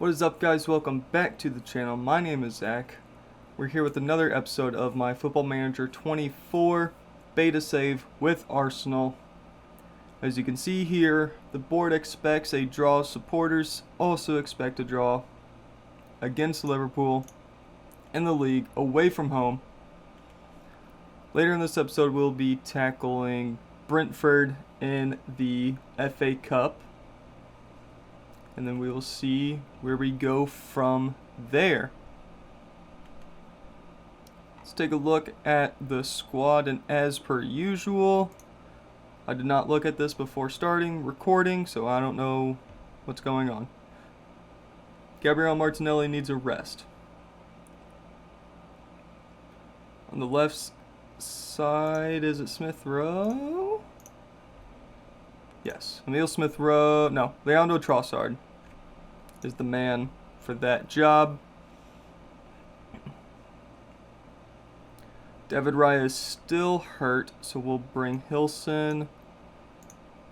What is up, guys? Welcome back to the channel. My name is Zach. We're here with another episode of my Football Manager 24 beta save with Arsenal. As you can see here, the board expects a draw. Supporters also expect a draw against Liverpool in the league away from home. Later in this episode, we'll be tackling Brentford in the FA Cup. And then we will see where we go from there. Let's take a look at the squad, and as per usual, I did not look at this before starting recording, so I don't know what's going on. Gabriel Martinelli needs a rest. On the left side, is it Smith Rowe? Yes, Emil Smith Rowe. No, Leandro Trossard is the man for that job. David Raya is still hurt, so we'll bring Hilson.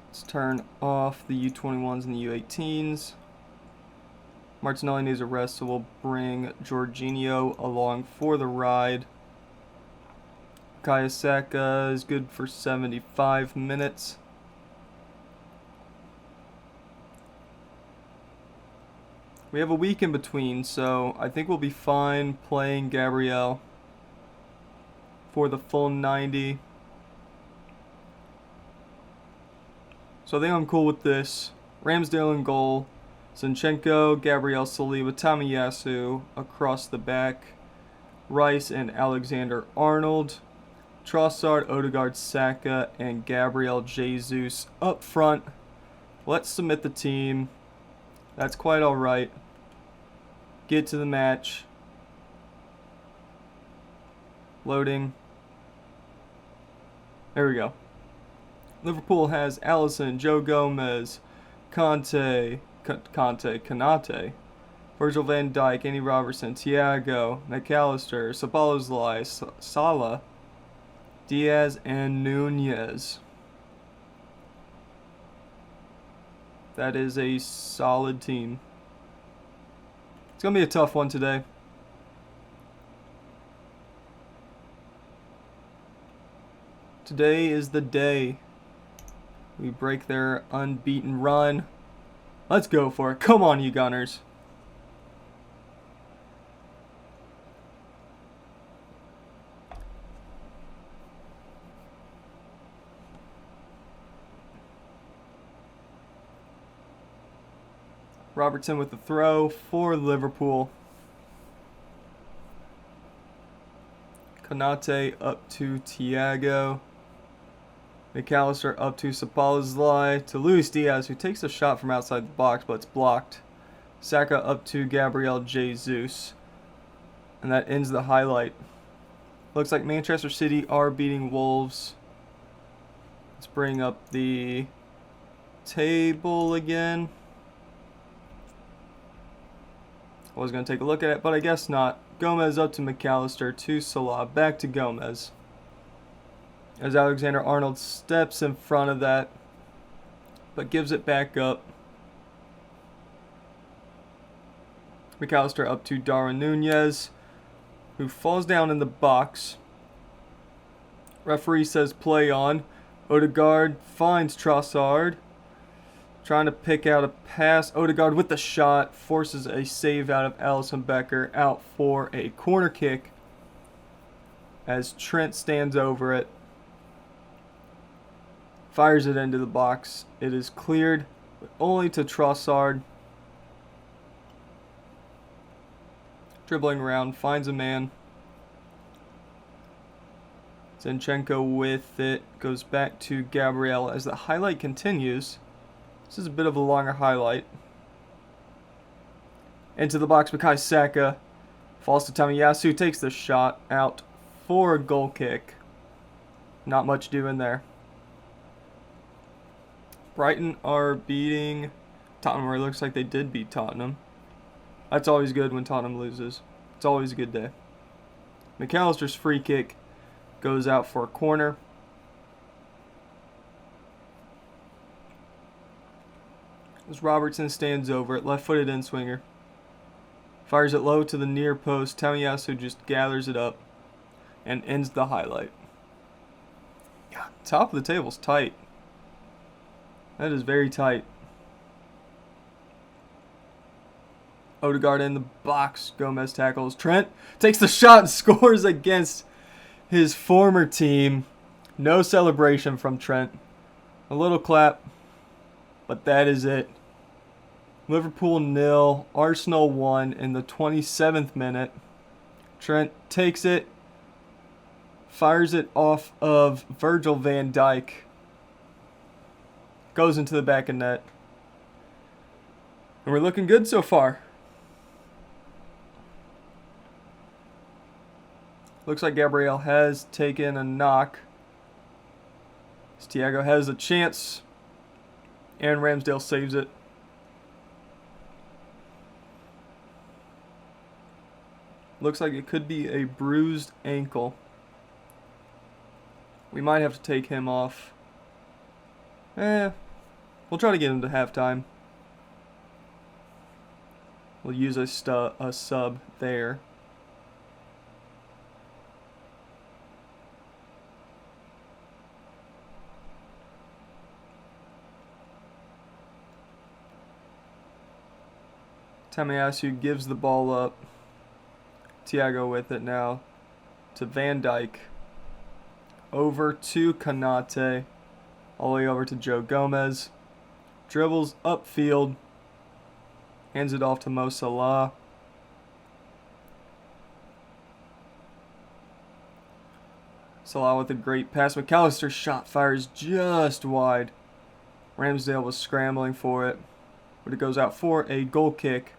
Let's turn off the U21s and the U18s. Martinelli needs a rest, so we'll bring Jorginho along for the ride. Bukayo Saka is good for 75 minutes. We have a week in between, so I think we'll be fine playing Gabriel for the full 90. So I think I'm cool with this. Ramsdale in goal. Zinchenko, Gabriel, Saliba, Tomiyasu across the back. Rice and Alexander-Arnold. Trossard, Odegaard, Saka, and Gabriel Jesus up front. Let's submit the team. That's quite alright. Get to the match. Loading. There we go. Liverpool has Alisson, Joe Gomez, Kanate, Virgil van Dijk, Andy Robertson, Thiago, McAllister, Szoboszlai, Salah, Diaz, and Nunez. That is a solid team. It's going to be a tough one today. Today is the day we break their unbeaten run. Let's go for it. Come on, you Gunners. Robertson with the throw for Liverpool. Kanate up to Thiago. McAllister up to Szoboszlai to Luis Diaz, who takes a shot from outside the box, but it's blocked. Saka up to Gabriel Jesus. And that ends the highlight. Looks like Manchester City are beating Wolves. Let's bring up the table again. I was going to take a look at it, but I guess not. Gomez up to McAllister to Salah. Back to Gomez. As Alexander-Arnold steps in front of that, but gives it back up. McAllister up to Darwin Nunez, who falls down in the box. Referee says play on. Odegaard finds Trossard. Trying to pick out a pass. Odegaard with the shot. Forces a save out of Alisson Becker. Out for a corner kick. As Trent stands over it. Fires it into the box. It is cleared. But only to Trossard. Dribbling around. Finds a man. Zinchenko with it. Goes back to Gabriel as the highlight continues. This is a bit of a longer highlight. Into the box, Bukayo Saka. Falls to Tomiyasu, takes the shot out for a goal kick. Not much doing there. Brighton are beating Tottenham, or it looks like they did beat Tottenham. That's always good when Tottenham loses. It's always a good day. McAllister's free kick goes out for a corner. As Robertson stands over it, left-footed in-swinger. Fires it low to the near post. Tamiyasu just gathers it up and ends the highlight. God, top of the table's tight. That is very tight. Odegaard in the box. Gomez tackles. Trent takes the shot and scores against his former team. No celebration from Trent. A little clap, but that is it. Liverpool 0, Arsenal 1 in the 27th minute. Trent takes it, fires it off of Virgil van Dijk. Goes into the back of net. And we're looking good so far. Looks like Gabriel has taken a knock. Thiago has a chance. And Ramsdale saves it. Looks like it could be a bruised ankle. We might have to take him off. We'll try to get him to halftime. We'll use a sub there. Tamiyasu gives the ball up. Thiago with it now to Van Dijk. Over to Kanate. All the way over to Joe Gomez. Dribbles upfield. Hands it off to Mo Salah. Salah with a great pass. McAllister's shot fires just wide. Ramsdale was scrambling for it, but it goes out for a goal kick.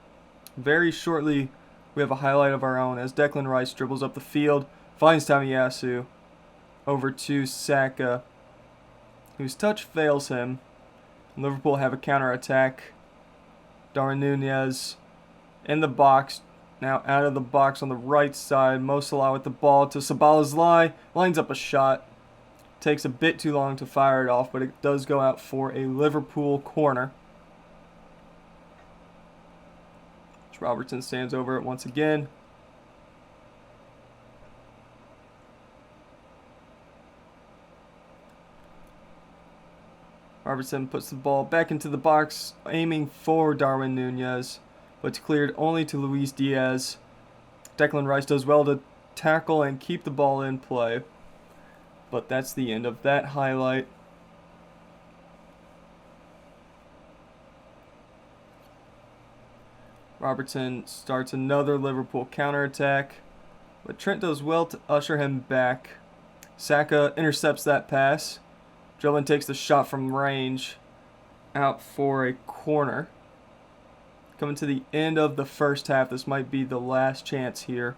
Very shortly, we have a highlight of our own as Declan Rice dribbles up the field, finds Tamiyasu over to Saka, whose touch fails him. Liverpool have a counter-attack. Darwin Nunez in the box, now out of the box on the right side. Mo Salah with the ball to Szoboszlai, lines up a shot. Takes a bit too long to fire it off, but it does go out for a Liverpool corner. Robertson stands over it once again. Robertson puts the ball back into the box, aiming for Darwin Nunez, but it's cleared only to Luis Diaz. Declan Rice does well to tackle and keep the ball in play, but that's the end of that highlight. Robertson starts another Liverpool counterattack, but Trent does well to usher him back. Saka intercepts that pass. Jollin takes the shot from range out for a corner. Coming to the end of the first half, this might be the last chance here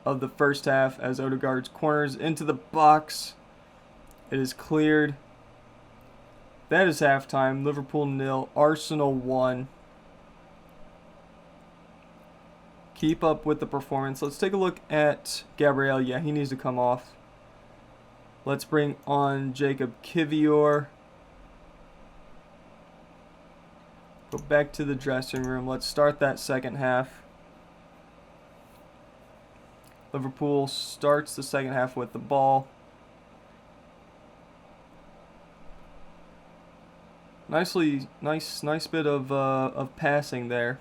of the first half as Odegaard's corners into the box. It is cleared. That is halftime. Liverpool 0, Arsenal 1. Keep up with the performance. Let's take a look at Gabriel. Yeah, he needs to come off. Let's bring on Jacob Kivior. Go back to the dressing room. Let's start that second half. Liverpool starts the second half with the ball. Nice bit of passing there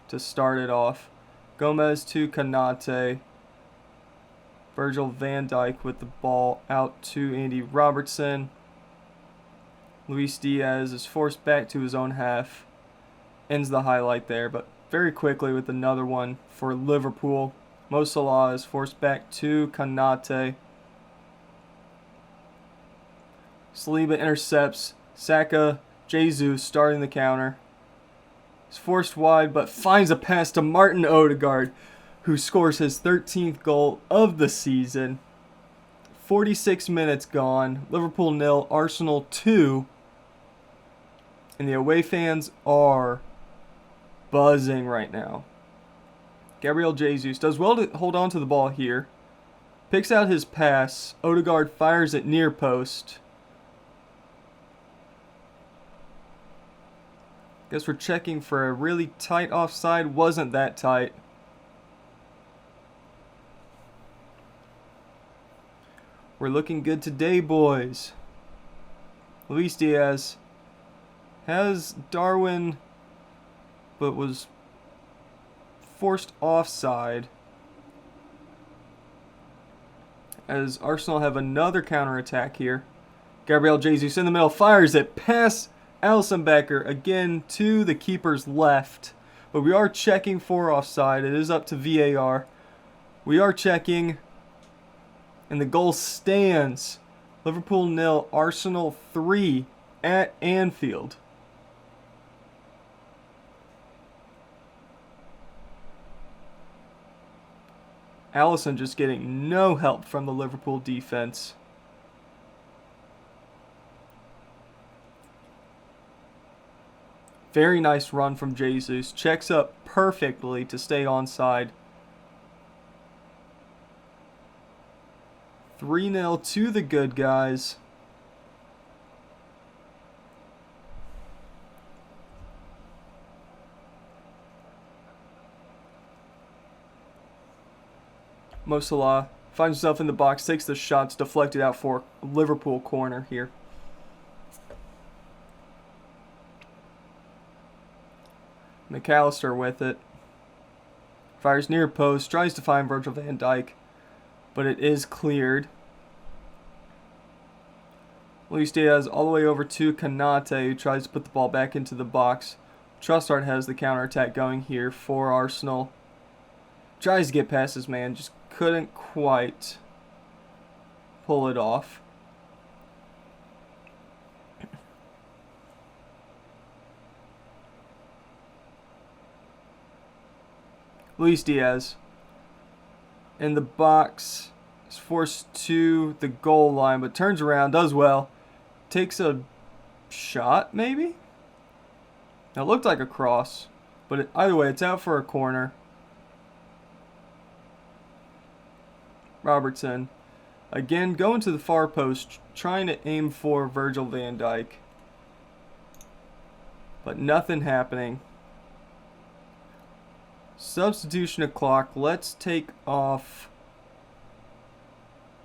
to start it off. Gomez to Kanate. Virgil van Dijk with the ball out to Andy Robertson. Luis Diaz is forced back to his own half. Ends the highlight there, but very quickly with another one for Liverpool. Mo Salah is forced back to Kanate. Saliba intercepts. Saka, Jesus starting the counter. He's forced wide, but finds a pass to Martin Odegaard, who scores his 13th goal of the season. 46 minutes gone. Liverpool 0, Arsenal 2. And the away fans are buzzing right now. Gabriel Jesus does well to hold on to the ball here. Picks out his pass. Odegaard fires it near post. Guess we're checking for a really tight offside. Wasn't that tight. We're looking good today, boys. Luis Diaz has Darwin, but was forced offside. As Arsenal have another counterattack here. Gabriel Jesus in the middle, fires it past Alisson Becker again to the keeper's left. But we are checking for offside. It is up to VAR. We are checking, and the goal stands. Liverpool 0, Arsenal 3 at Anfield. Alisson just getting no help from the Liverpool defense. Very nice run from Jesus. Checks up perfectly to stay onside. 3-0 to the good guys. Mo Salah finds himself in the box, takes the shots, deflected out for Liverpool corner here. McAllister with it. Fires near post, tries to find Virgil van Dijk, but it is cleared. Luis Diaz all the way over to Konate, who tries to put the ball back into the box. Trossard has the counterattack going here for Arsenal. Tries to get past his man, just couldn't quite pull it off. Luis Diaz in the box is forced to the goal line, but turns around, does well, takes a shot maybe? It looked like a cross, but either way, it's out for a corner. Robertson again going to the far post, trying to aim for Virgil van Dijk, but nothing happening. Substitution o'clock. Let's take off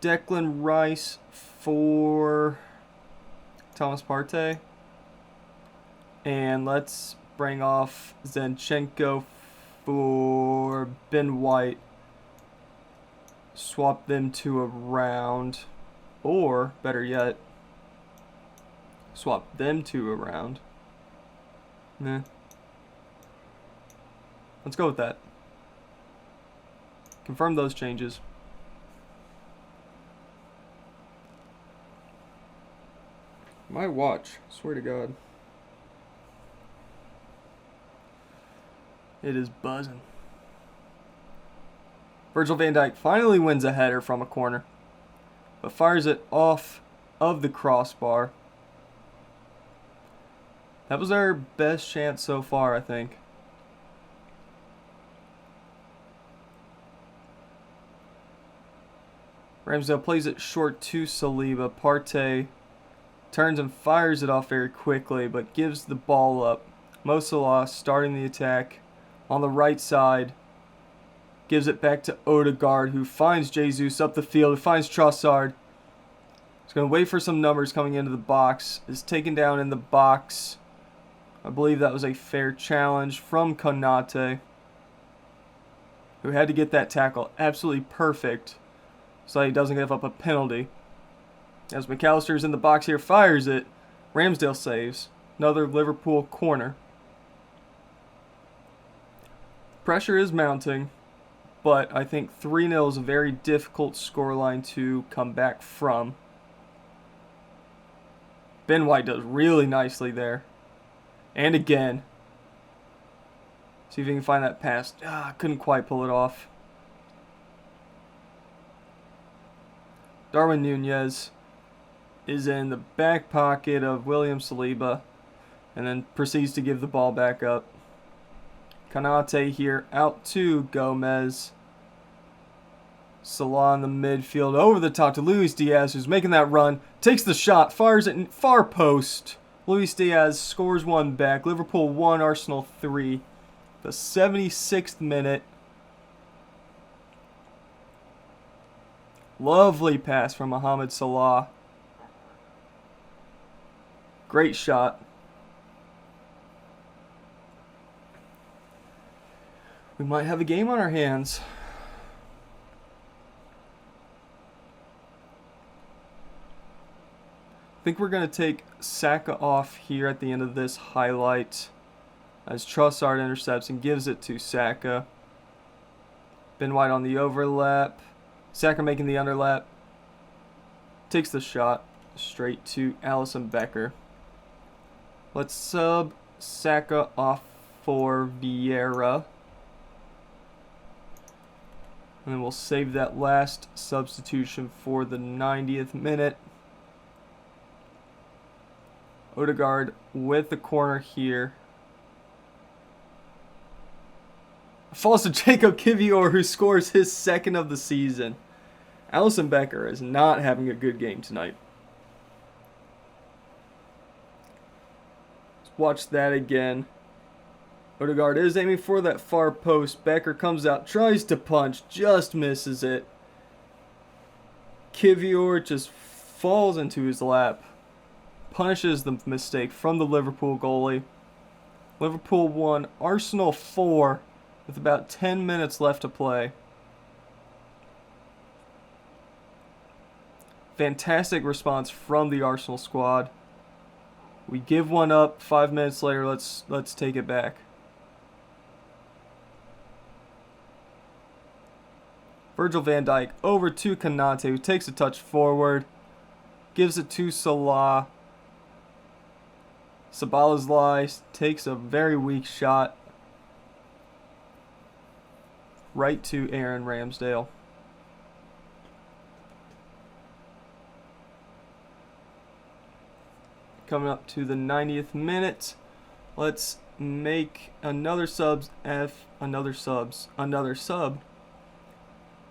Declan Rice for Thomas Partey. And let's bring off Zinchenko for Ben White. Swap them two around. Or, better yet, swap them two around. Nah. Let's go with that. Confirm those changes. My watch, swear to God. It is buzzing. Virgil van Dijk finally wins a header from a corner, but fires it off of the crossbar. That was our best chance so far, I think. Ramsdale plays it short to Saliba. Partey turns and fires it off very quickly, but gives the ball up. Mo Salah starting the attack on the right side. Gives it back to Odegaard, who finds Jesus up the field, who finds Trossard. He's going to wait for some numbers coming into the box. Is taken down in the box. I believe that was a fair challenge from Konate, who had to get that tackle absolutely perfect so he doesn't give up a penalty. As McAllister's in the box here, fires it. Ramsdale saves. Another Liverpool corner. Pressure is mounting, but I think 3-0 is a very difficult scoreline to come back from. Ben White does really nicely there. And again. See if he can find that pass. Couldn't quite pull it off. Darwin Nunez is in the back pocket of William Saliba and then proceeds to give the ball back up. Konate here out to Gomez. Salah in the midfield over the top to Luis Diaz, who's making that run. Takes the shot, fires it in far post. Luis Diaz scores one back. Liverpool 1, Arsenal 3. The 76th minute. Lovely pass from Mohamed Salah. Great shot. We might have a game on our hands. I think we're going to take Saka off here at the end of this highlight as Trossard intercepts and gives it to Saka. Ben White on the overlap. Saka making the underlap. Takes the shot straight to Alisson Becker. Let's sub Saka off for Vieira. And then we'll save that last substitution for the 90th minute. Odegaard with the corner here. Falls to Jacob Kivior, who scores his second of the season. Alisson Becker is not having a good game tonight. Let's watch that again. Odegaard is aiming for that far post. Becker comes out, tries to punch, just misses it. Kivior just falls into his lap. Punishes the mistake from the Liverpool goalie. Liverpool 1, Arsenal 4, with about 10 minutes left to play. Fantastic response from the Arsenal squad. We give one up. 5 minutes later, let's take it back. Virgil van Dijk over to Konate, who takes a touch forward. Gives it to Salah. Szoboszlai takes a very weak shot. Right to Aaron Ramsdale. Coming up to the 90th minute. Let's make another sub.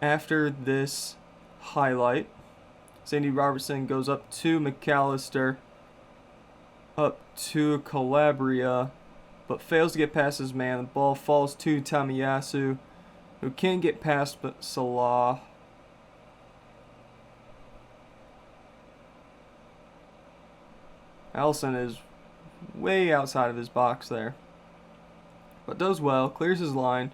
After this highlight, Sandy Robertson goes up to McAllister, up to Calabria, but fails to get past his man. The ball falls to Tamiyasu, who can't get past but Salah. Alisson is way outside of his box there, but does well, clears his line.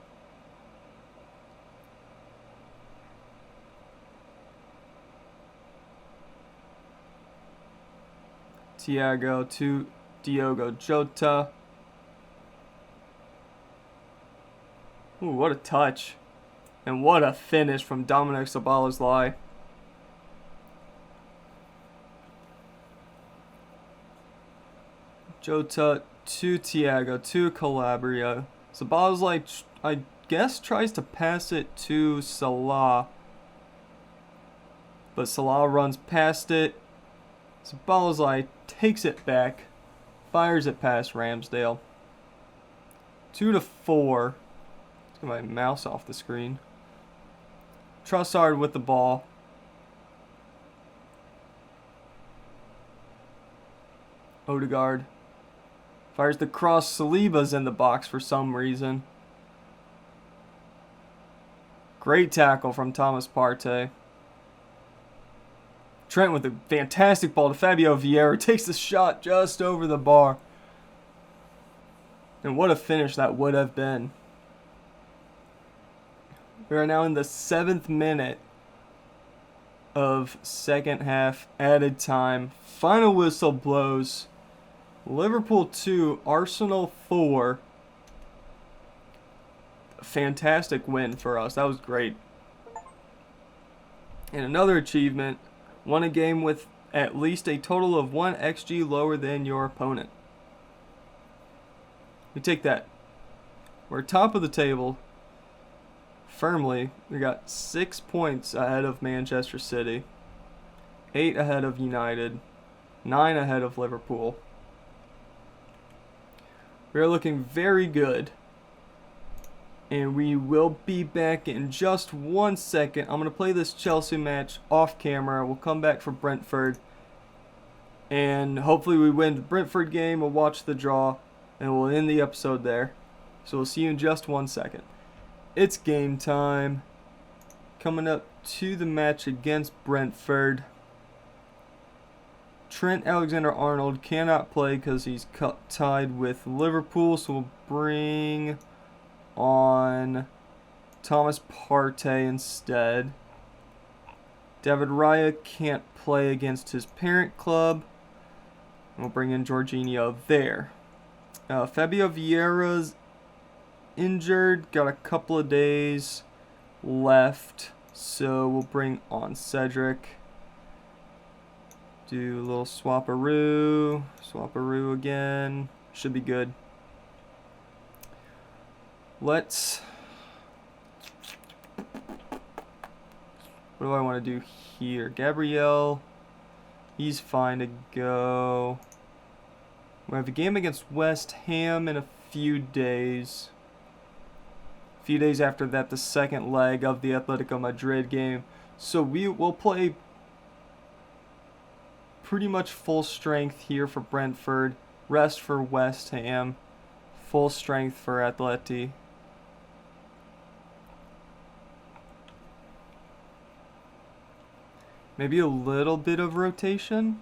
Thiago to Diogo Jota. Ooh, what a touch. And what a finish from Dominic Szoboszlai. Jota to Thiago to Calabria. Szoboszlai, I guess, tries to pass it to Salah, but Salah runs past it. Szoboszlai takes it back, fires it past Ramsdale. 2-4. Let's get my mouse off the screen. Trossard with the ball. Odegaard fires the cross. Saliba's in the box for some reason. Great tackle from Thomas Partey. Trent with a fantastic ball to Fabio Vieira. Takes the shot just over the bar. And what a finish that would have been. We are now in the 7th minute of second half added time. Final whistle blows. Liverpool 2, Arsenal 4. Fantastic win for us. That was great. And another achievement. Won a game with at least a total of 1 XG lower than your opponent. We take that. We're top of the table. Firmly. We got 6 points ahead of Manchester City. 8 ahead of United. 9 ahead of Liverpool. We are looking very good. And we will be back in just 1 second. I'm going to play this Chelsea match off camera. We'll come back for Brentford. And hopefully we win the Brentford game. We'll watch the draw, and we'll end the episode there. So we'll see you in just 1 second. It's game time. Coming up to the match against Brentford. Trent Alexander-Arnold cannot play because he's tied with Liverpool. So we'll bring on Thomas Partey instead. David Raya can't play against his parent club. We'll bring in Jorginho there. Fabio Vieira's injured. Got a couple of days left. So we'll bring on Cedric. Do a little swap-a-roo. Swap-a-roo again. Should be good. Let's... What do I want to do here? Gabriel, he's fine to go. We have a game against West Ham in a few days. A few days after that, the second leg of the Atletico Madrid game. So we will play pretty much full strength here for Brentford. Rest for West Ham. Full strength for Atleti. Maybe a little bit of rotation.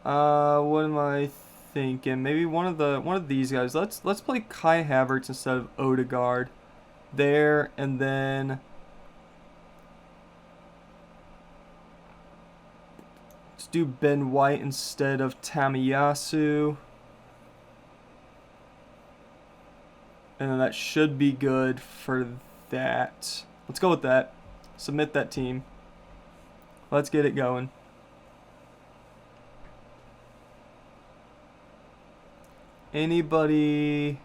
What am I thinking? Maybe one of these guys. Let's play Kai Havertz instead of Odegaard there, and then let's do Ben White instead of Tamiyasu. And then that should be good for that. Let's go with that. Submit that team. Let's get it going. Anybody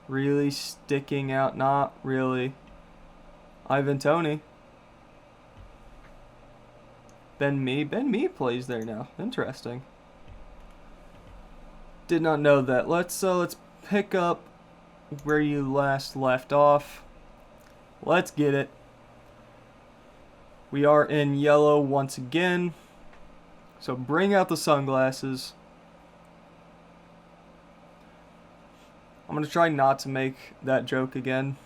really sticking out? Not really. Ivan Toney. Ben Mee. Ben Mee plays there now. Interesting. Did not know that. Let's pick up where you last left off. Let's get it. We are in yellow once again. So bring out the sunglasses. I'm going to try not to make that joke again,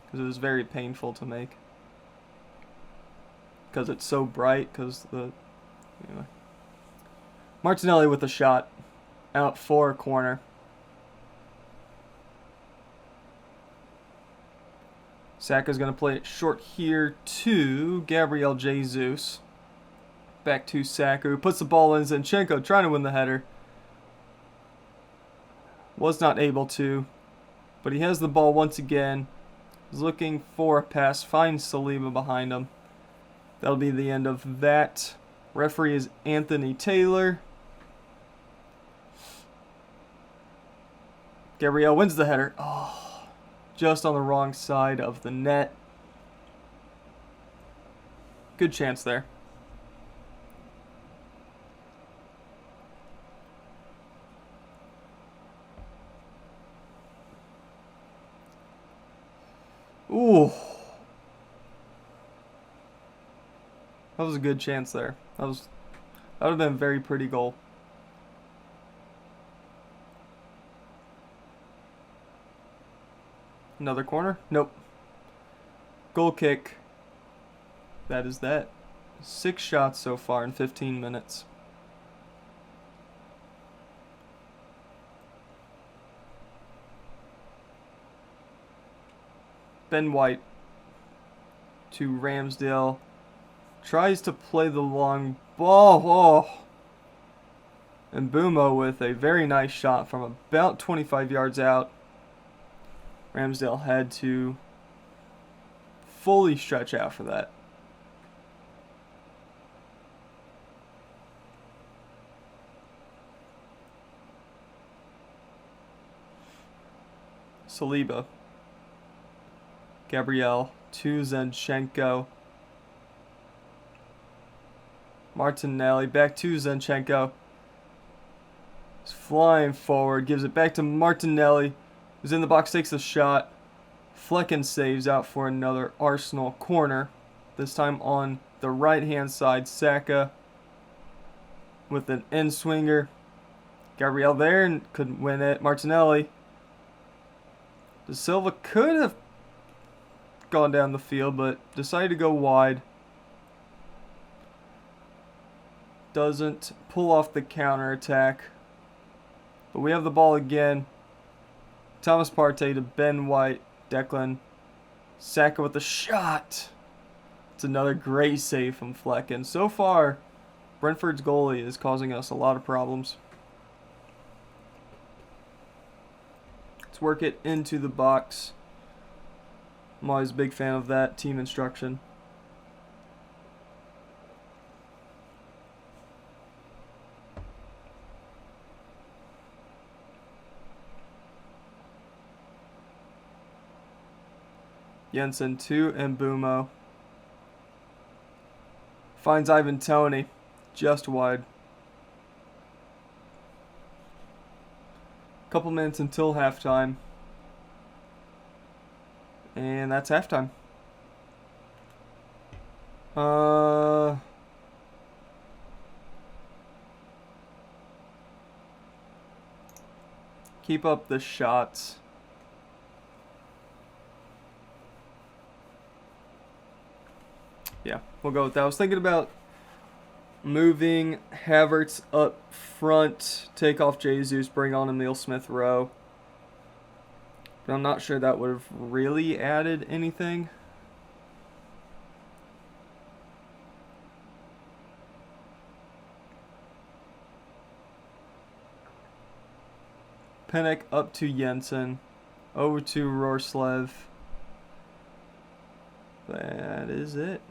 because it was very painful to make. Because it's so bright, anyway. Martinelli with a shot. Out for a corner. Saka's going to play it short here to Gabriel Jesus. Back to Saka, who puts the ball in. Zinchenko trying to win the header. Was not able to. But he has the ball once again. He's looking for a pass. Finds Saliba behind him. That'll be the end of that. Referee is Anthony Taylor. Gabriel wins the header. Oh. Just on the wrong side of the net. Good chance there. Ooh. That was a good chance there. That would have been a very pretty goal. Another corner? Nope. Goal kick. That is that. 6 shots so far in 15 minutes. Ben White to Ramsdale. Tries to play the long ball. Oh. And Bumo with a very nice shot from about 25 yards out. Ramsdale had to fully stretch out for that. Saliba. Gabriel to Zinchenko. Martinelli back to Zinchenko. He's flying forward, gives it back to Martinelli, who's in the box, takes a shot. Flecken saves out for another Arsenal corner. This time on the right-hand side, Saka with an in-swinger. Gabriel there and couldn't win it. Martinelli. De Silva could have gone down the field, but decided to go wide. Doesn't pull off the counter-attack. But we have the ball again. Thomas Partey to Ben White. Declan. Saka with the shot. It's another great save from Flecken. So far, Brentford's goalie is causing us a lot of problems. Let's work it into the box. I'm always a big fan of that team instruction. Jensen to Mbumo. Finds Ivan Toney. Just wide. Couple minutes until halftime. And that's halftime. Keep up the shots. Yeah, we'll go with that. I was thinking about moving Havertz up front, take off Jesus, bring on Emile Smith-Rowe. But I'm not sure that would have really added anything. Pinnock up to Jensen, over to Rorslev. That is it.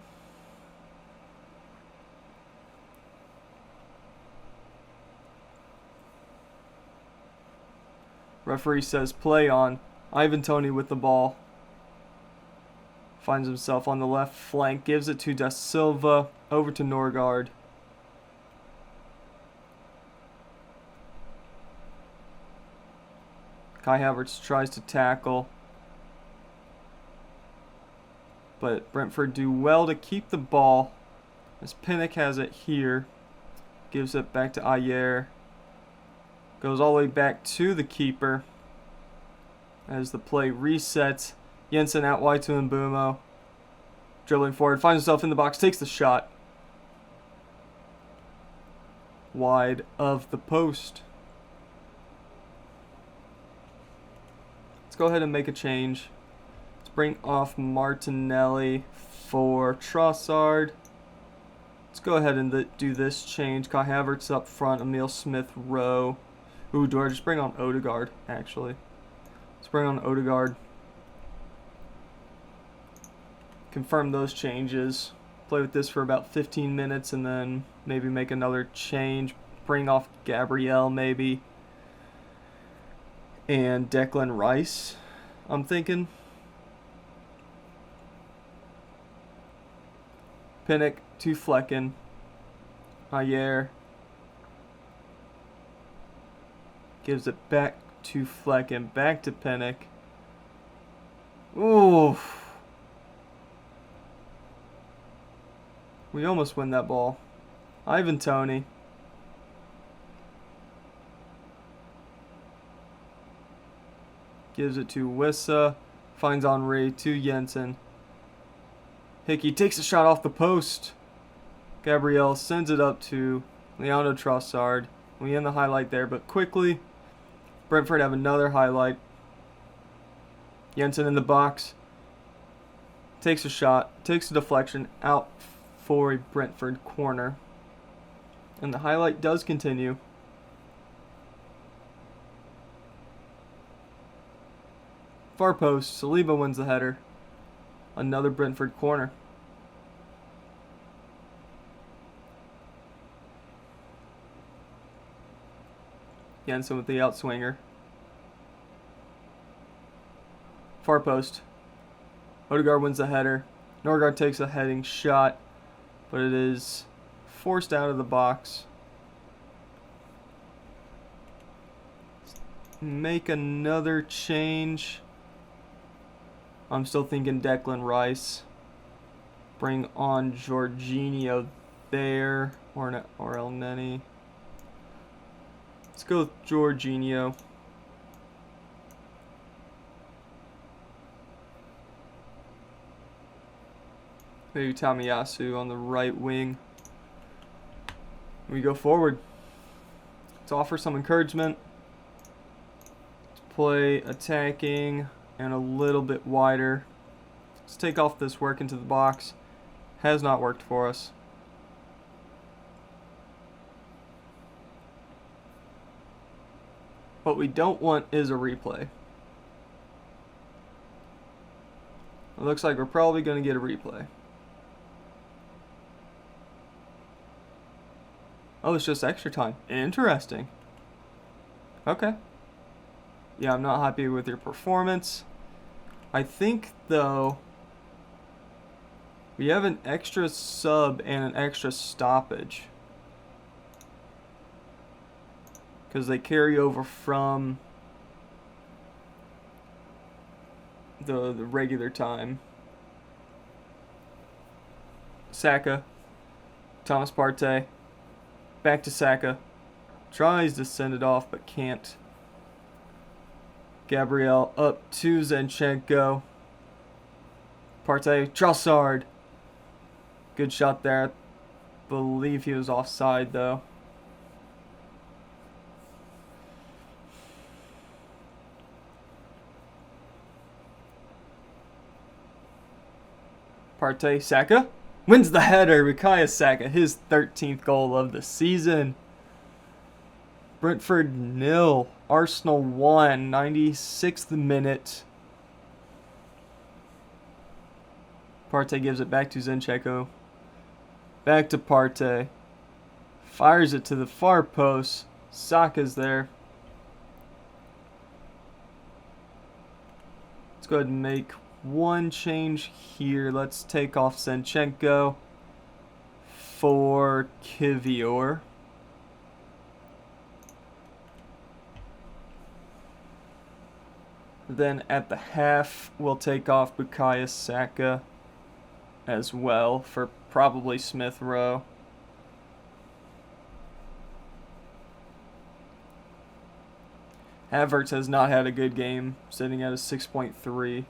Referee says play on. Ivan Toney with the ball. Finds himself on the left flank. Gives it to Da Silva. Over to Norgard. Kai Havertz tries to tackle. But Brentford do well to keep the ball. As Pinnock has it here. Gives it back to Ayer. Goes all the way back to the keeper. As the play resets. Jensen out wide to Mbumo. Dribbling forward. Finds himself in the box. Takes the shot. Wide of the post. Let's go ahead and make a change. Let's bring off Martinelli for Trossard. Let's go ahead and do this change. Kai Havertz up front. Emile Smith-Rowe. Ooh, do I just bring on Odegaard, actually? Let's bring on Odegaard. Confirm those changes. Play with this for about 15 minutes and then maybe make another change. Bring off Gabriel, maybe. And Declan Rice, I'm thinking. Pinnock to Flecken. Ayer. Gives it back to Flecken. Back to Pinnock. Ooh. We almost win that ball. Ivan Toney. Gives it to Wissa. Finds Henry to Jensen. Hickey takes a shot off the post. Gabriel sends it up to Leandro Trossard. We end the highlight there, but quickly, Brentford have another highlight. Jensen in the box. Takes a shot. Takes a deflection out for a Brentford corner. And the highlight does continue. Far post. Saliba wins the header. Another Brentford corner. Jensen with the outswinger. Far post. Odegaard wins the header. Norgard takes a heading shot, but it is forced out of the box. Make another change. I'm still thinking Declan Rice. Bring on Jorginho there, or El Neni. Let's go with Jorginho. Maybe Tamiyasu on the right wing. We go forward. Let's offer some encouragement. Let's play attacking and a little bit wider. Let's take off this work into the box. Has not worked for us. What we don't want is a replay. It looks like we're probably going to get a replay. Oh, it's just extra time. Interesting. Okay. Yeah, I'm not happy with your performance. I think, though, we have an extra sub and an extra stoppage. Because they carry over from the regular time. Saka. Thomas Partey. Back to Saka. Tries to send it off but can't. Gabriel up to Zinchenko. Partey. Trossard. Good shot there. I believe he was offside though. Partey, Saka wins the header. Bukayo Saka, his 13th goal of the season. Brentford 0, Arsenal 1, 96th minute. Partey gives it back to Zinchenko. Back to Partey. Fires it to the far post. Saka's there. Let's go ahead and make one change here. Let's take off Zinchenko for Kivior. Then at the half, we'll take off Bukayo Saka as well for probably Smith Rowe. Havertz has not had a good game, sitting at a 6.3.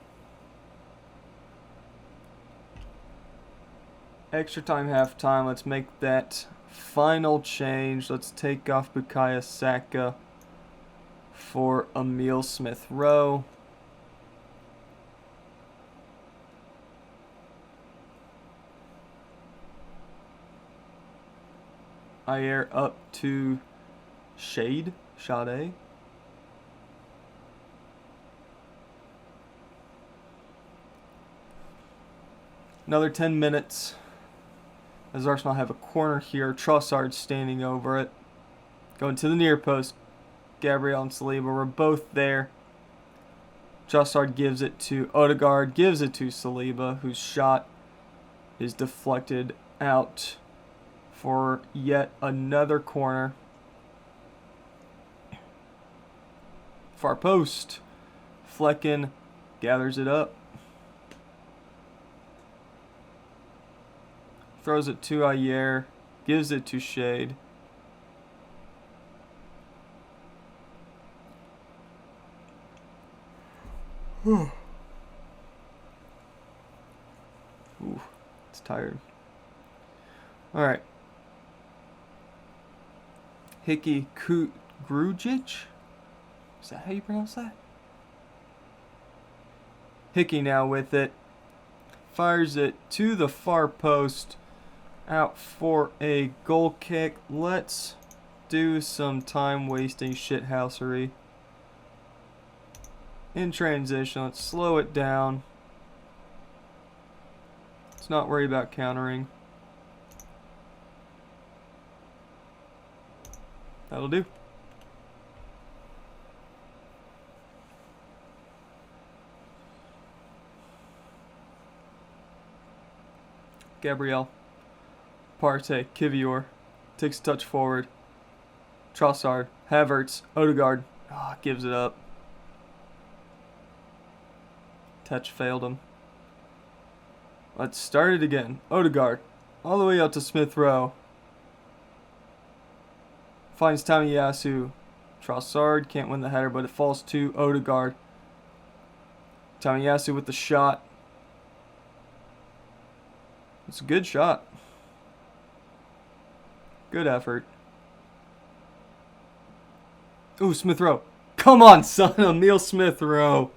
Extra time, half time. Let's make that final change. Let's take off Bukayo Saka for Emile Smith Rowe. Ayer up to Sade. Another 10 minutes. As Arsenal have a corner here. Trossard standing over it. Going to the near post. Gabriel and Saliba were both there. Trossard gives it to Odegaard. Gives it to Saliba, whose shot is deflected out for yet another corner. Far post. Flecken gathers it up. Throws it to Ayer. Gives it to Shade. Ooh, it's tired. Alright. Hickey Grujic? Is that how you pronounce that? Hickey now with it. Fires it to the far post. Out for a goal kick. Let's do some time wasting shithousery. In transition, let's slow it down. Let's not worry about countering. That'll do. Gabriel. Partey. Kivior. Takes a touch forward. Trossard. Havertz. Odegaard. Gives it up. Touch failed him. Let's start it again. Odegaard. All the way out to Smith Rowe. Finds Tamiyasu. Trossard can't win the header, but it falls to Odegaard. Tamiyasu with the shot. It's a good shot. Good effort. Ooh, Smith Rowe. Come on, son. Emil Smith Rowe.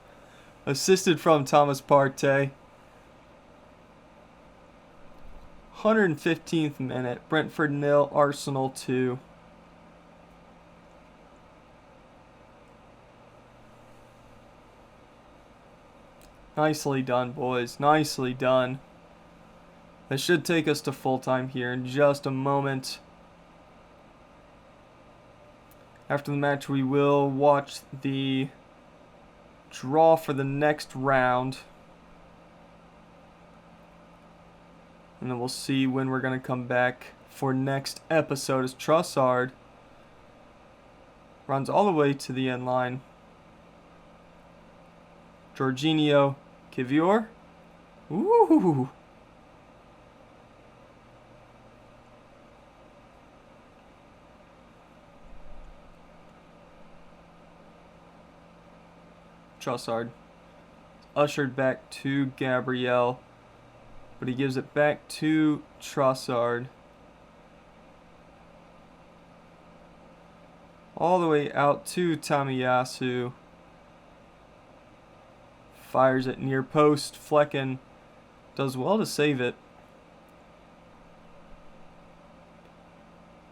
Assisted from Thomas Partey. 115th minute. Brentford 0, Arsenal 2. Nicely done, boys. Nicely done. That should take us to full time here in just a moment. After the match, we will watch the draw for the next round. And then we'll see when we're going to come back for next episode as Trossard runs all the way to the end line. Jorginho, Kivior. Ooh. Trossard. Ushered back to Gabriel. But he gives it back to Trossard. All the way out to Tamiyasu. Fires it near post. Flecken does well to save it.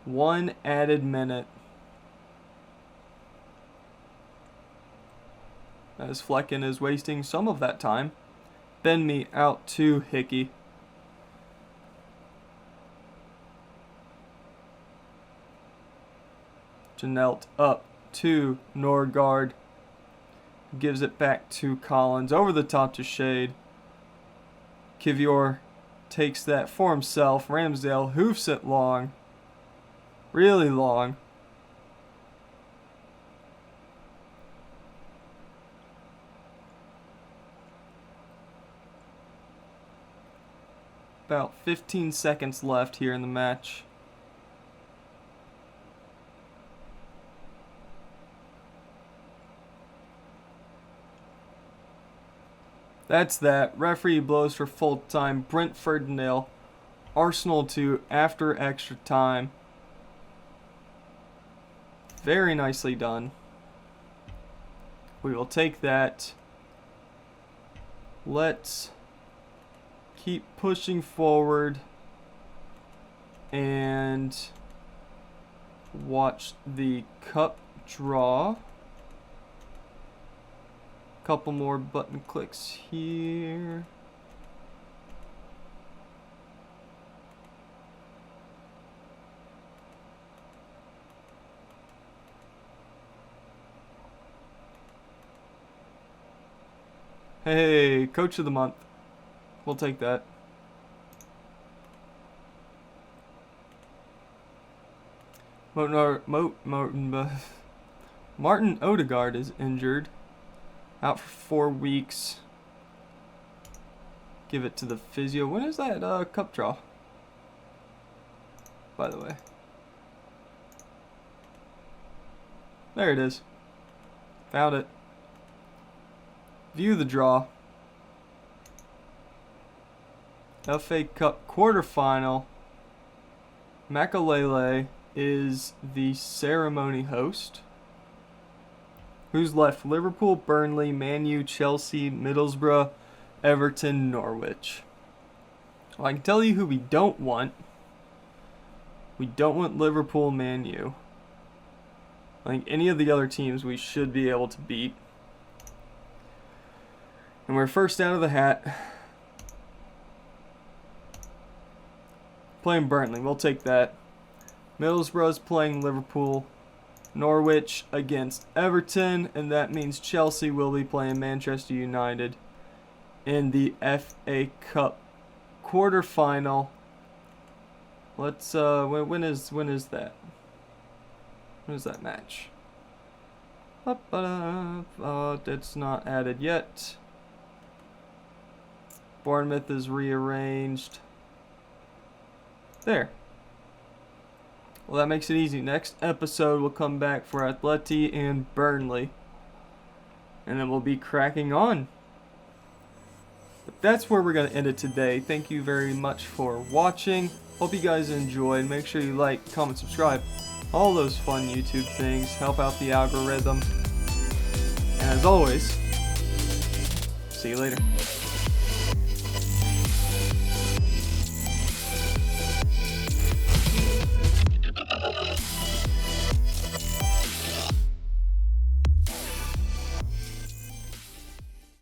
1 added minute. As Flecken is wasting some of that time. Bend me out to Hickey. Janelt up to Norgard. Gives it back to Collins. Over the top to Shade. Kivior takes that for himself. Ramsdale hoofs it long. Really long. About 15 seconds left here in the match. That's that. Referee blows for full time. Brentford 0. Arsenal 2 after extra time. Very nicely done. We will take that. Let's keep pushing forward and watch the cup draw. Couple more button clicks here. Hey, Coach of the Month. We'll take that. Martin Odegaard is injured. Out for 4 weeks. Give it to the physio. When is that cup draw? By the way. There it is. Found it. View the draw. FA Cup quarterfinal. Makalele is the ceremony host. Who's left? Liverpool, Burnley, Man U, Chelsea, Middlesbrough, Everton, Norwich. Well, I can tell you who we don't want. We don't want Liverpool, Man U. I think any of the other teams we should be able to beat. And we're first out of the hat. Playing Burnley, we'll take that. Middlesbrough's playing Liverpool. Norwich against Everton, and that means Chelsea will be playing Manchester United in the FA Cup quarterfinal. Let's when is that? When is that match? It's not added yet. Bournemouth is rearranged. There. Well, that makes it easy. Next episode we'll come back for Atleti and Burnley. And then we'll be cracking on. But that's where we're going to end it today. Thank you very much for watching. Hope you guys enjoyed. Make sure you like, comment, subscribe. All those fun YouTube things. Help out the algorithm. And as always, see you later.